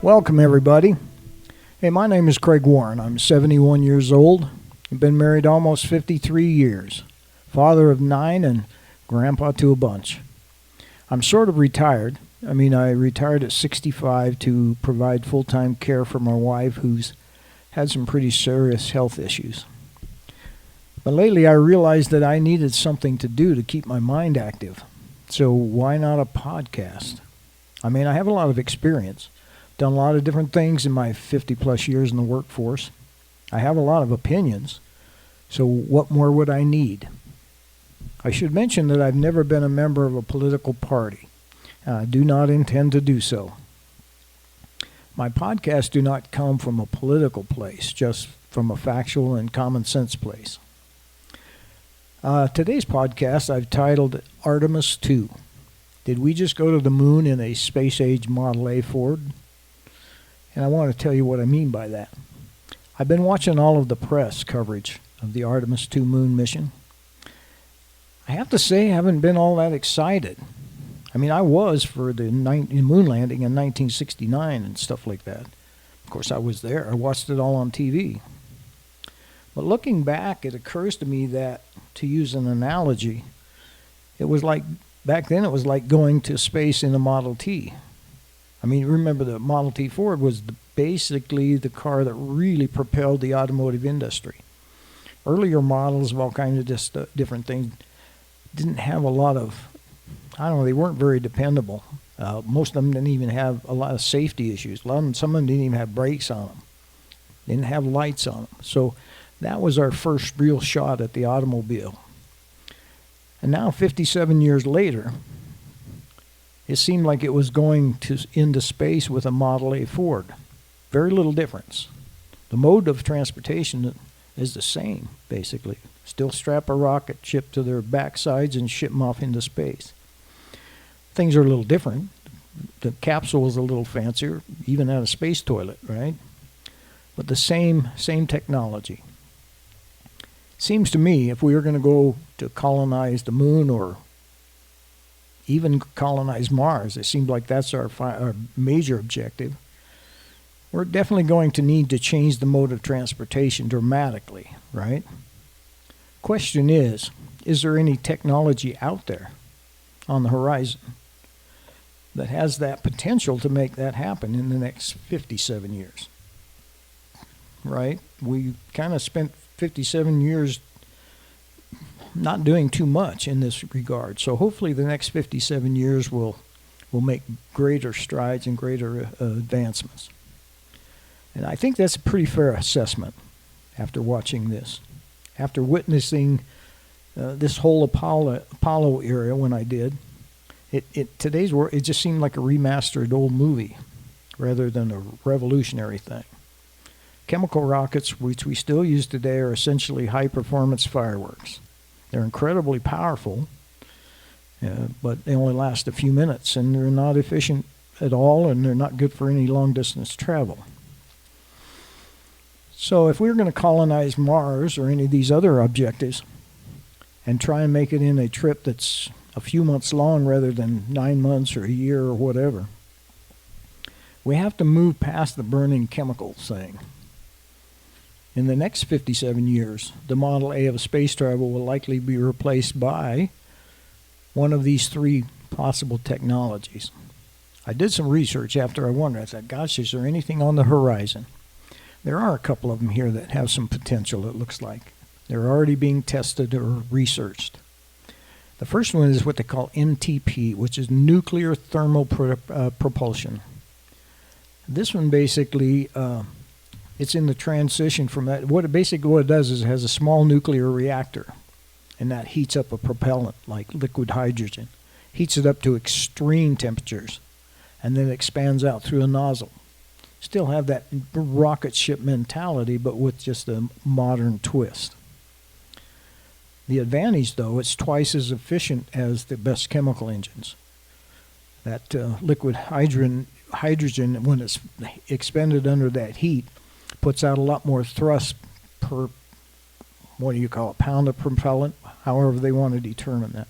Welcome, everybody. Hey, my name is Craig Warren. I'm 71 years old. I've been married almost 53 years. Father of 9 and grandpa to a bunch. I'm sort of retired. I retired at 65 to provide full-time care for my wife, who's had some pretty serious health issues. But lately I realized that I needed something to do to keep my mind active. So why not a podcast? I have a lot of experience. Done a lot of different things in my 50-plus years in the workforce. I have a lot of opinions. So what more would I need? I should mention that I've never been a member of a political party. I do not intend to do so. My podcasts do not come from a political place, just from a factual and common sense place. Today's podcast I've titled Artemis 2. Did we just go to the moon in a space-age Model A Ford? And I want to tell you what I mean by that. I've been watching all of the press coverage of the Artemis 2 moon mission. I have to say I haven't been all that excited. I was for the moon landing in 1969 and stuff like that. Of course, I was there. I watched it all on TV. But looking back, it occurs to me that, to use an analogy, back then it was like going to space in a Model T. Remember the Model T Ford was basically the car that really propelled the automotive industry. Earlier models of all kinds of different things didn't have a lot of, they weren't very dependable. Most of them didn't even have a lot of safety issues. Some of them didn't even have brakes on them. They didn't have lights on them. So that was our first real shot at the automobile. And now, 57 years later, it seemed like it was going into space with a Model A Ford. Very little difference. The mode of transportation is the same, basically. Still strap a rocket ship to their backsides and ship them off into space. Things are a little different. The capsule is a little fancier, even had a space toilet, right? But the same technology. Seems to me if we were going to go to colonize the moon or even colonize Mars, it seems like that's our major objective. We're definitely going to need to change the mode of transportation dramatically, right? Question is there any technology out there on the horizon that has that potential to make that happen in the next 57 years? Right? We kind of spent 57 years not doing too much in this regard. So hopefully the next 57 years will make greater strides and greater advancements. And I think that's a pretty fair assessment after watching this. After witnessing this whole Apollo era when I did, today's world, it just seemed like a remastered old movie rather than a revolutionary thing. Chemical rockets, which we still use today, are essentially high-performance fireworks. They're incredibly powerful, but they only last a few minutes, and they're not efficient at all, and they're not good for any long-distance travel. So if we were going to colonize Mars or any of these other objectives and try and make it in a trip that's a few months long rather than 9 months or a year or whatever, we have to move past the burning chemicals thing. In the next 57 years, the Model A of space travel will likely be replaced by one of these three possible technologies. I did some research after I wondered. I thought, gosh, is there anything on the horizon? There are a couple of them here that have some potential, it looks like. They're already being tested or researched. The first one is what they call NTP, which is nuclear thermal propulsion. This one basically... it's in the transition from that. What it does is it has a small nuclear reactor, and that heats up a propellant like liquid hydrogen. Heats it up to extreme temperatures, and then expands out through a nozzle. Still have that rocket ship mentality, but with just a modern twist. The advantage, though, it's twice as efficient as the best chemical engines. That liquid hydrogen, when it's expended under that heat, puts out a lot more thrust per, pound of propellant, however they want to determine that.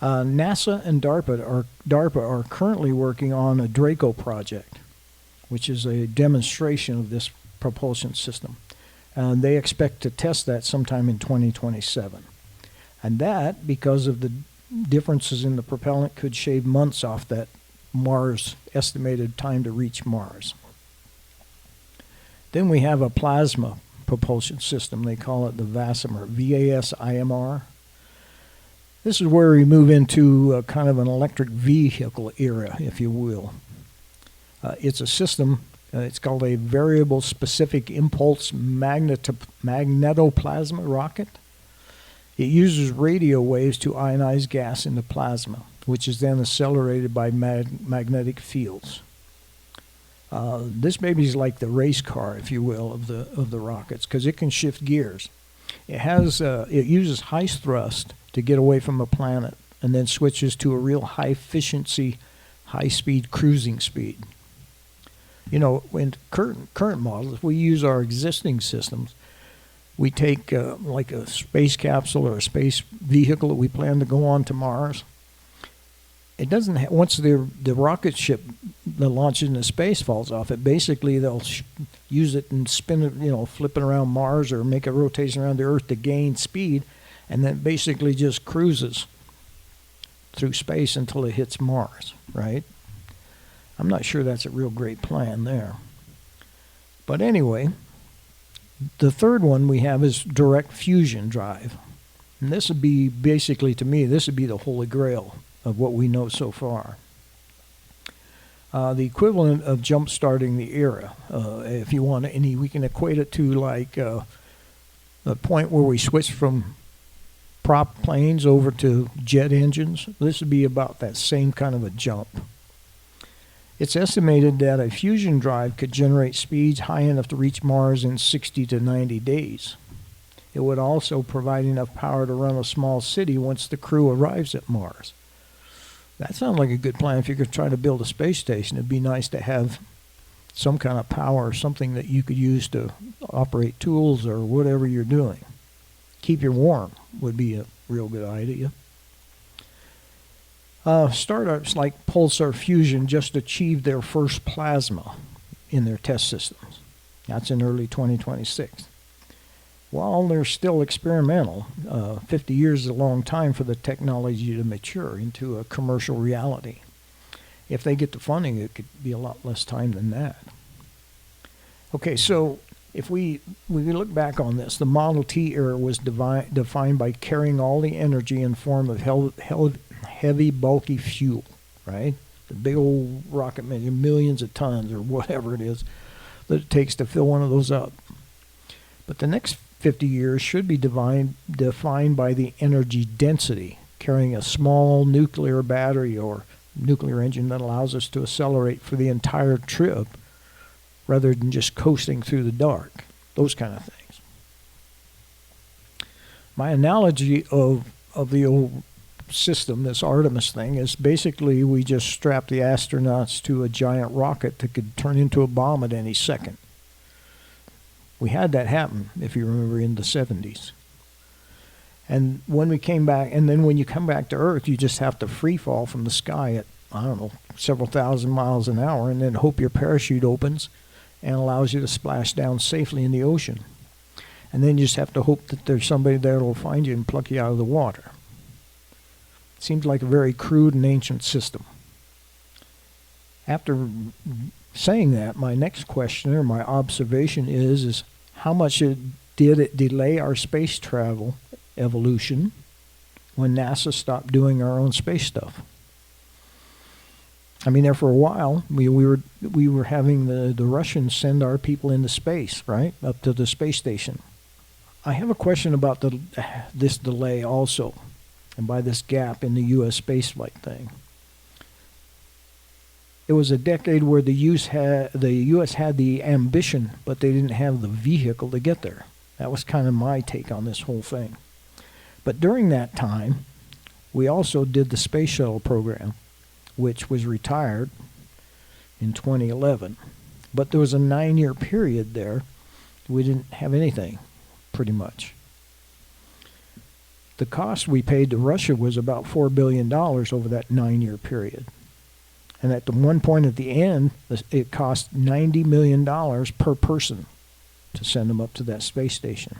NASA and DARPA are currently working on a Draco project. which is a demonstration of this propulsion system. And they expect to test that sometime in 2027. And that, because of the differences in the propellant, could shave months off that Mars estimated time to reach Mars. Then we have a plasma propulsion system. They call it the VASIMR, V-A-S-I-M-R. This is where we move into a kind of an electric vehicle era, if you will. It's a system, it's called a variable specific impulse magnetoplasma rocket. It uses radio waves to ionize gas into plasma, which is then accelerated by magnetic fields. This baby is like the race car, if you will, of the rockets, because it can shift gears. It uses high thrust to get away from a planet, and then switches to a real high efficiency, high speed cruising speed. You know, in current models, we use our existing systems. We take like a space capsule or a space vehicle that we plan to go on to Mars. It doesn't once the rocket ship that launches into space falls off, it basically they'll use it and spin it, you know, flip it around Mars or make a rotation around the Earth to gain speed, and then basically just cruises through space until it hits Mars, right? I'm not sure that's a real great plan there. But anyway, the third one we have is direct fusion drive. And this would be basically, to me, this would be the holy grail of what we know so far. The equivalent of jump-starting the era, if you want any, we can equate it to like the point where we switch from prop planes over to jet engines. This would be about that same kind of a jump. It's estimated that a fusion drive could generate speeds high enough to reach Mars in 60 to 90 days. It would also provide enough power to run a small city once the crew arrives at Mars. That sounds like a good plan. If you're going to try to build a space station, it'd be nice to have some kind of power or something that you could use to operate tools or whatever you're doing. Keep you warm would be a real good idea. Startups like Pulsar Fusion just achieved their first plasma in their test systems. That's in early 2026. While they're still experimental, 50 years is a long time for the technology to mature into a commercial reality. If they get the funding, it could be a lot less time than that. Okay, so if we look back on this, the Model T era was defined by carrying all the energy in form of heavy, bulky fuel, right? The big old rocket, millions of tons or whatever it is that it takes to fill one of those up. But the next 50 years should be defined by the energy density, carrying a small nuclear battery or nuclear engine that allows us to accelerate for the entire trip rather than just coasting through the dark, those kind of things. My analogy of the old system, this Artemis thing, is basically we just strap the astronauts to a giant rocket that could turn into a bomb at any second. We had that happen, if you remember, in the 70s. And when we came back, and then when you come back to Earth, you just have to free fall from the sky at, I don't know, several thousand miles an hour, and then hope your parachute opens and allows you to splash down safely in the ocean. And then you just have to hope that there's somebody there that will find you and pluck you out of the water. It seems like a very crude and ancient system. After saying that, my next question or my observation is how much did it delay our space travel evolution when NASA stopped doing our own space stuff? I mean, there for a while, we were having the Russians send our people into space, right, up to the space station. I have a question about this delay also, and by this gap in the U.S. spaceflight thing. It was a decade where the U.S. had the ambition, but they didn't have the vehicle to get there. That was kind of my take on this whole thing. But during that time, we also did the space shuttle program, which was retired in 2011. But there was a 9-year period there. We didn't have anything, pretty much. The cost we paid to Russia was about $4 billion over that 9-year period. And at the one point at the end, it cost $90 million per person to send them up to that space station.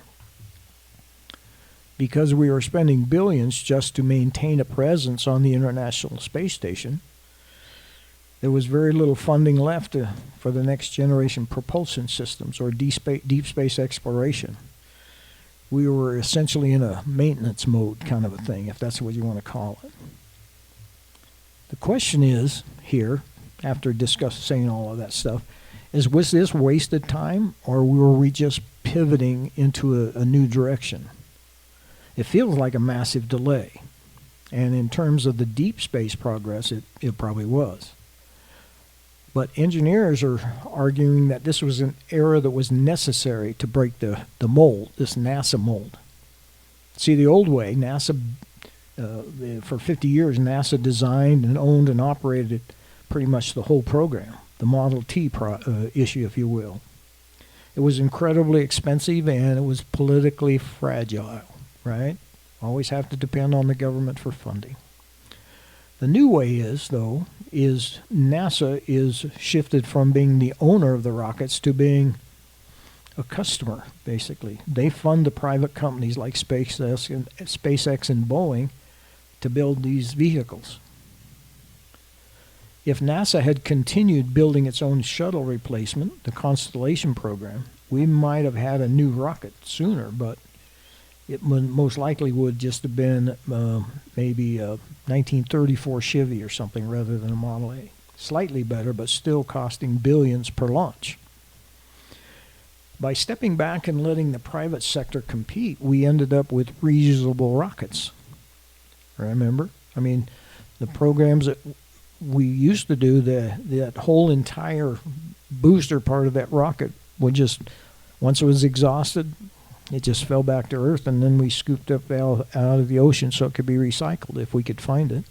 Because we were spending billions just to maintain a presence on the International Space Station, there was very little funding left for the next generation propulsion systems or deep space exploration. We were essentially in a maintenance mode kind of a thing, if that's what you want to call it. The question is, here, after saying all of that stuff, was this wasted time, or were we just pivoting into a new direction? It feels like a massive delay. And in terms of the deep space progress, it probably was. But engineers are arguing that this was an era that was necessary to break the mold, this NASA mold. See, the old way, NASA, for 50 years, NASA designed and owned and operated pretty much the whole program, the Model T issue, if you will. It was incredibly expensive and it was politically fragile, right? Always have to depend on the government for funding. The new way is NASA is shifted from being the owner of the rockets to being a customer, basically. They fund the private companies like SpaceX and Boeing to build these vehicles. If NASA had continued building its own shuttle replacement, the Constellation program, we might have had a new rocket sooner, but it most likely would just have been maybe a 1934 Chevy or something rather than a Model A. Slightly better, but still costing billions per launch. By stepping back and letting the private sector compete, we ended up with reusable rockets. Remember? I mean, the programs that we used to do, that whole entire booster part of that rocket would just, once it was exhausted, it just fell back to Earth, and then we scooped up out of the ocean so it could be recycled if we could find it.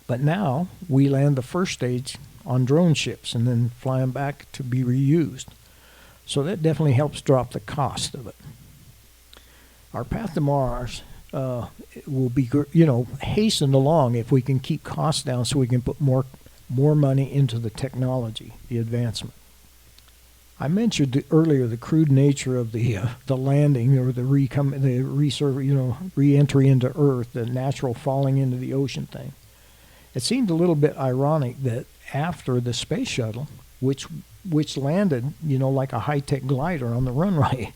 But now we land the first stage on drone ships and then fly them back to be reused. So that definitely helps drop the cost of it. Our path to Mars will be, hastened along if we can keep costs down so we can put more money into the technology, the advancement. I mentioned earlier the crude nature of the landing or the re-entry into Earth, the natural falling into the ocean thing. It seemed a little bit ironic that after the space shuttle, which landed, like a high-tech glider on the runway,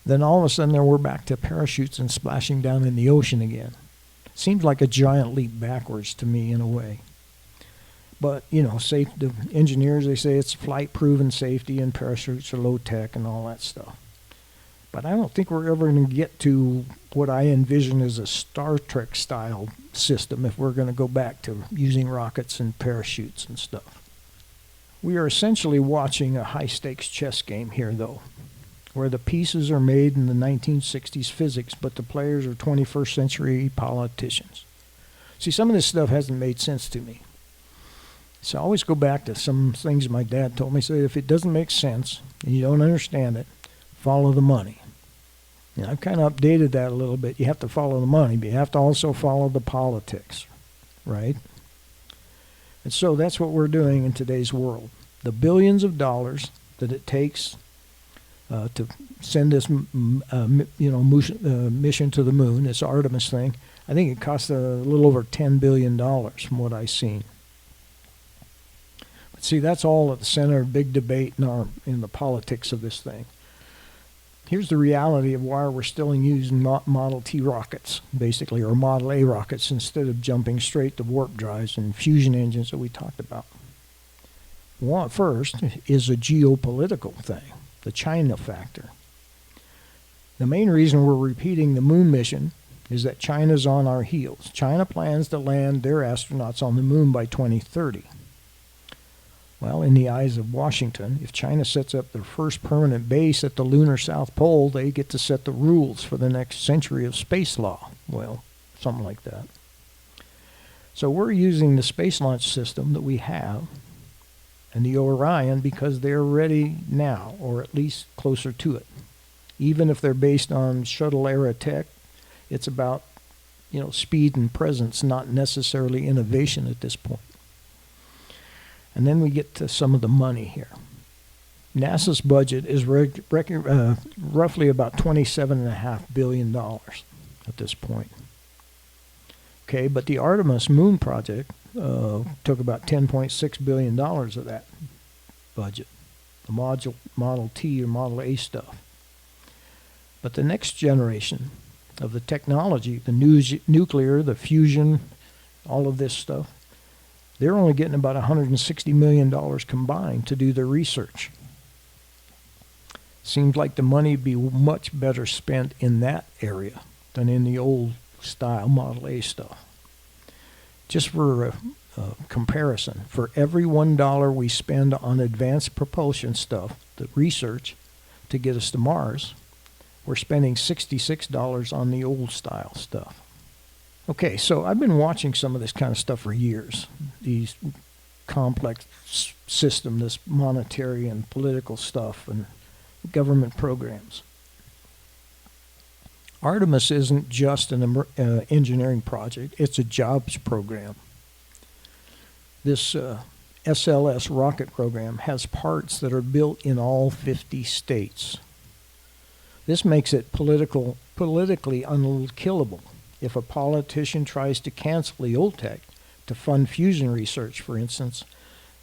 then all of a sudden we're back to parachutes and splashing down in the ocean again. Seems like a giant leap backwards to me in a way. But, the engineers, they say it's flight-proven safety and parachutes are low-tech and all that stuff. But I don't think we're ever going to get to what I envision as a Star Trek-style system if we're going to go back to using rockets and parachutes and stuff. We are essentially watching a high-stakes chess game here, though, where the pieces are made in the 1960s physics, but the players are 21st century politicians. See, some of this stuff hasn't made sense to me. So I always go back to some things my dad told me. Say, if it doesn't make sense and you don't understand it, follow the money. And I've kind of updated that a little bit. You have to follow the money, but you have to also follow the politics, right? And so that's what we're doing in today's world. The billions of dollars that it takes to send this mission to the moon, this Artemis thing, I think it cost a little over $10 billion from what I've seen. See, that's all at the center of big debate in the politics of this thing. Here's the reality of why we're still using Model T rockets, basically, or Model A rockets, instead of jumping straight to warp drives and fusion engines that we talked about. First is a geopolitical thing, the China factor. The main reason we're repeating the moon mission is that China's on our heels. China plans to land their astronauts on the moon by 2030. Well, in the eyes of Washington, if China sets up their first permanent base at the lunar South Pole, they get to set the rules for the next century of space law. Well, something like that. So we're using the space launch system that we have and the Orion because they're ready now, or at least closer to it. Even if they're based on shuttle-era tech, it's about speed and presence, not necessarily innovation at this point. And then we get to some of the money here. NASA's budget is roughly about $27.5 billion at this point. Okay, but the Artemis moon project took about $10.6 billion of that budget, the Model T or Model A stuff. But the next generation of the technology, the nuclear, the fusion, all of this stuff, they're only getting about $160 million combined to do their research. Seems like the money would be much better spent in that area than in the old style Model A stuff. Just for a comparison, for every $1 we spend on advanced propulsion stuff, the research to get us to Mars, we're spending $66 on the old style stuff. Okay, so I've been watching some of this kind of stuff for years. These complex system, this monetary and political stuff and government programs. Artemis isn't just an engineering project, it's a jobs program. This SLS rocket program has parts that are built in all 50 states. This makes it politically unkillable. If a politician tries to cancel the old tech to fund fusion research, for instance,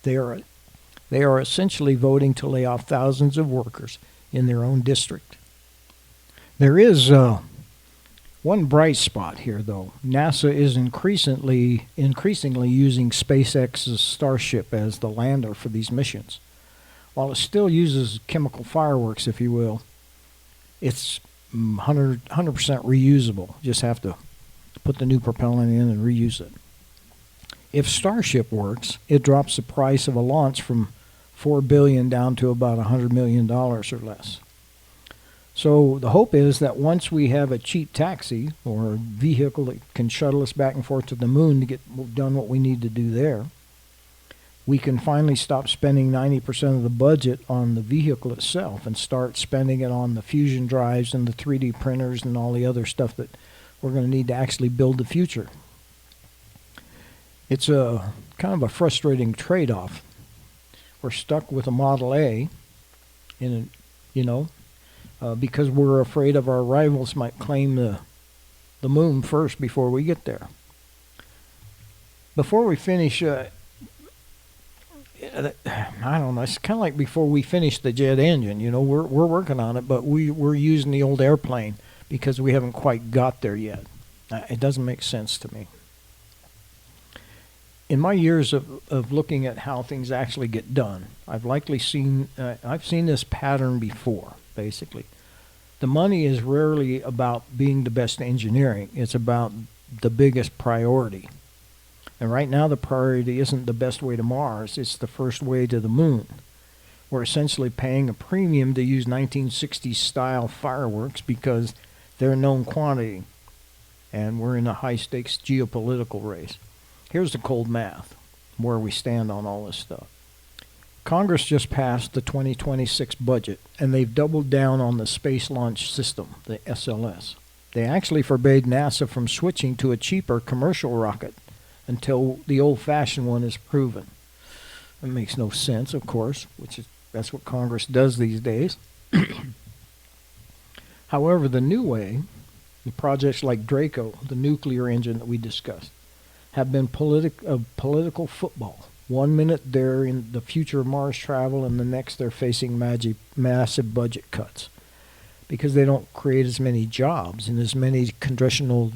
they are essentially voting to lay off thousands of workers in their own district. There is one bright spot here, though. NASA is increasingly using SpaceX's Starship as the lander for these missions. While it still uses chemical fireworks, if you will, it's 100% reusable. Just have to put the new propellant in and reuse it. If Starship works, it drops the price of a launch from $4 billion down to about $100 million or less. So the hope is that once we have a cheap taxi or a vehicle that can shuttle us back and forth to the moon to get done what we need to do there, we can finally stop spending 90% of the budget on the vehicle itself and start spending it on the fusion drives and the 3D printers and all the other stuff that we're going to need to actually build the future. It's a kind of a frustrating trade-off. We're stuck with a Model A, because we're afraid of our rivals might claim the moon first before we get there. Before we finish, I don't know, it's kind of like before we finish the jet engine, we're working on it, but we're using the old airplane because we haven't quite got there yet. It doesn't make sense to me. In my years of looking at how things actually get done, I've seen this pattern before, basically. The money is rarely about being the best engineering. It's about the biggest priority. And right now the priority isn't the best way to Mars, it's the first way to the moon. We're essentially paying a premium to use 1960s style fireworks because they're a known quantity. And we're in a high-stakes geopolitical race. Here's the cold math, where we stand on all this stuff. Congress just passed the 2026 budget, and they've doubled down on the Space Launch System, the SLS. They actually forbade NASA from switching to a cheaper commercial rocket until the old-fashioned one is proven. That makes no sense, of course, that's what Congress does these days. However, the new way, the projects like Draco, the nuclear engine that we discussed, have been political football. 1 minute they're in the future of Mars travel, and the next they're facing massive budget cuts because they don't create as many jobs in as many congressional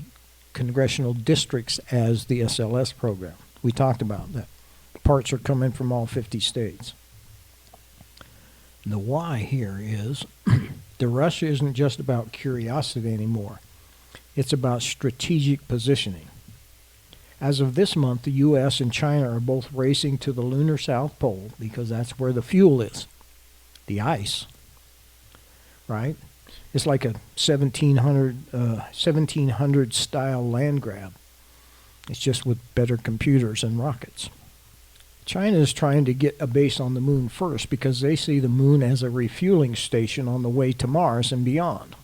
districts as the SLS program. We talked about that. Parts are coming from all 50 states. The why here is the rush isn't just about curiosity anymore. It's about strategic positioning. As of this month, the U.S. and China are both racing to the lunar South Pole because that's where the fuel is, the ice, right? It's like a 1700 style land grab. It's just with better computers and rockets. China is trying to get a base on the moon first because they see the moon as a refueling station on the way to Mars and beyond.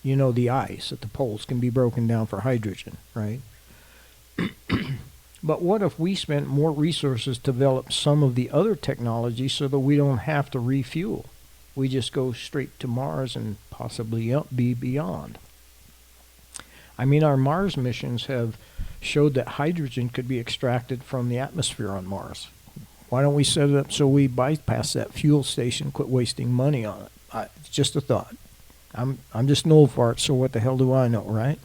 You know, the ice at the poles can be broken down for hydrogen, right? But what if we spent more resources to develop some of the other technology so that we don't have to refuel? We just go straight to Mars and possibly be beyond. I mean, our Mars missions have showed that hydrogen could be extracted from the atmosphere on Mars. Why don't we set it up so we bypass that fuel station, quit wasting money on it? It's just a thought. I'm just an old fart, so what the hell do I know, right?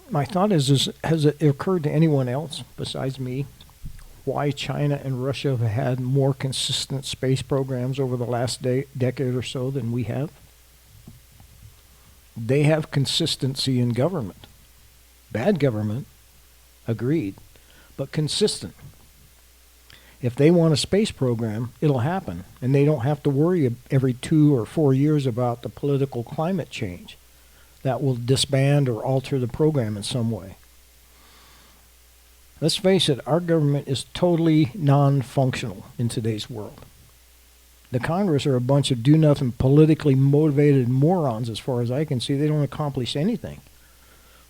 My thought is, has it occurred to anyone else besides me why China and Russia have had more consistent space programs over the last decade or so than we have? They have consistency in government. Bad government, agreed, but consistent. If they want a space program, it'll happen, and they don't have to worry every 2 or 4 years about the political climate change that will disband or alter the program in some way. Let's face it, our government is totally non-functional in today's world. The Congress are a bunch of do-nothing, politically motivated morons as far as I can see. They don't accomplish anything.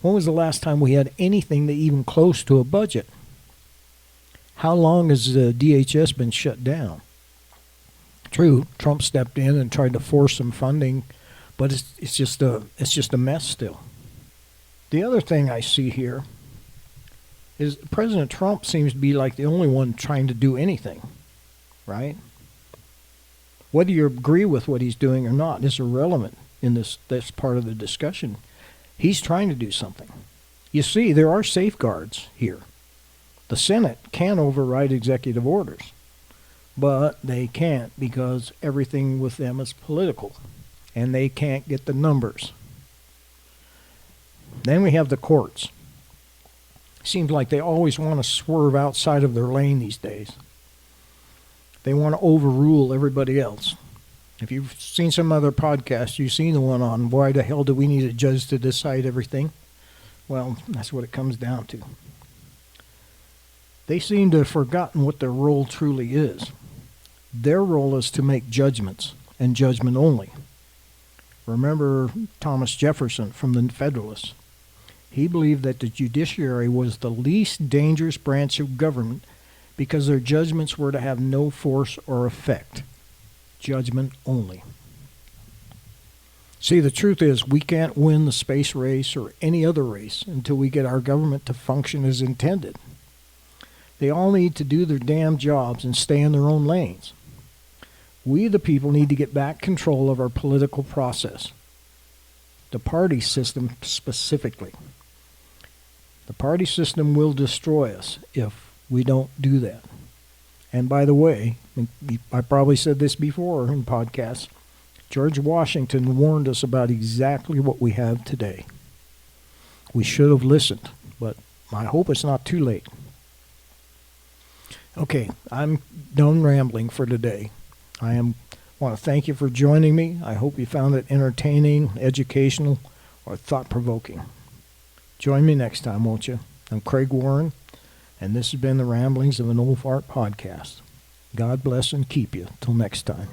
When was the last time we had anything that even close to a budget? How long has the DHS been shut down? True, Trump stepped in and tried to force some funding, but it's just a mess still. The other thing I see here is President Trump seems to be like the only one trying to do anything, right? Whether you agree with what he's doing or not is irrelevant in this part of the discussion. He's trying to do something. You see, there are safeguards here. The Senate can override executive orders, but they can't because everything with them is political, and they can't get the numbers. Then we have the courts. Seems like they always want to swerve outside of their lane these days. They want to overrule everybody else. If you've seen some other podcasts, you've seen the one on why the hell do we need a judge to decide everything? Well, that's what it comes down to. They seem to have forgotten what their role truly is. Their role is to make judgments, and judgment only. Remember Thomas Jefferson from the Federalists. He believed that the judiciary was the least dangerous branch of government because their judgments were to have no force or effect. Judgment only. See, the truth is we can't win the space race or any other race until we get our government to function as intended. They all need to do their damn jobs and stay in their own lanes. We, the people, need to get back control of our political process. The party system specifically. The party system will destroy us if we don't do that. And by the way, I probably said this before in podcasts, George Washington warned us about exactly what we have today. We should have listened, but I hope it's not too late. Okay, I'm done rambling for today. I want to thank you for joining me. I hope you found it entertaining, educational, or thought-provoking. Join me next time, won't you? I'm Craig Warren, and this has been the Ramblings of an Old Fart Podcast. God bless and keep you. Till next time.